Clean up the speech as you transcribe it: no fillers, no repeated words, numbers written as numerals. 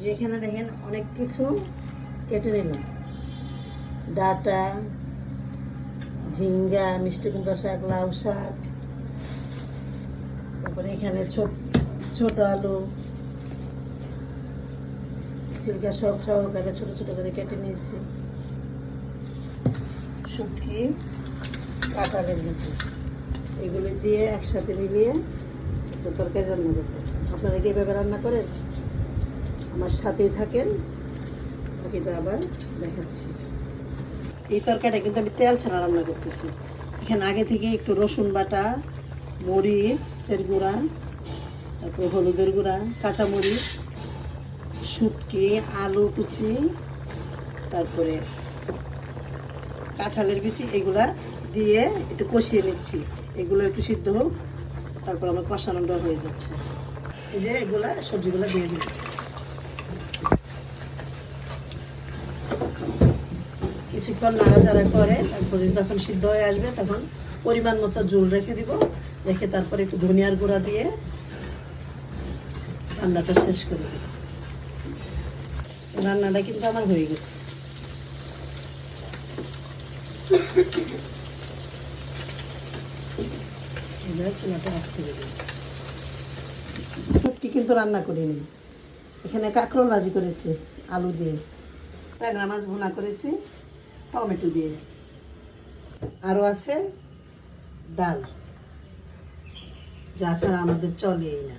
যেখানে দেখেন অনেক কিছু কেটে নিলাম, ডাটা, ঝিঙ্গা, মিষ্টি কুমড়া শাক, লাউ শাক, তারপরে এখানে ছোট আলু সিলকা সহকারে ছোট ছোট করে কেটে নিয়েছি, শুটকি, কাঁঠালের বিচি, এগুলি দিয়ে একসাথে মিলিয়ে একটা তরকারি রান্না করবো। আপনারা কি এভাবে রান্না করেন? আমার সাথেই থাকেন, বাকিটা আবার দেখাচ্ছি। এই তরকারিটা কিন্তু আমি তেল ছাড়া রান্না করতেছি। এখানে আগে থেকে একটু রসুন বাটা, মরিচের গুঁড়া, তারপর হলুদের গুঁড়া, কাঁচামরিচ, শুটকি, আলু কুচি, তারপরে কাঁঠালের বিচি, এগুলা দিয়ে একটু কষিয়ে নিচ্ছি। এগুলো একটু সিদ্ধ হোক, তারপর আমার কষানোটা হয়ে যাচ্ছে। এই যে এগুলা সবজিগুলো দিয়ে দিই, কিছুক্ষণ নাড়াচাড়া করে তারপরে যখন সিদ্ধ হয়ে আসবে তখন পরিমাণ মতো ঝোল রেখে দিব, রেখে তারপরে একটু ধনিয়ার গুঁড়া দিয়ে রান্নাটা শেষ করে দিব। রান্নাটা কিন্তু আমার হয়ে গেছে। শুটকি কিন্তু রান্না করিনি, এখানে কাঁকরোল ভাজি করেছি আলু দিয়ে, ট্যাংরা মাছ ভুনা করেছি টমেটো দিয়ে, আরও আছে ডাল, যা ছাড়া আমাদের চলেই না।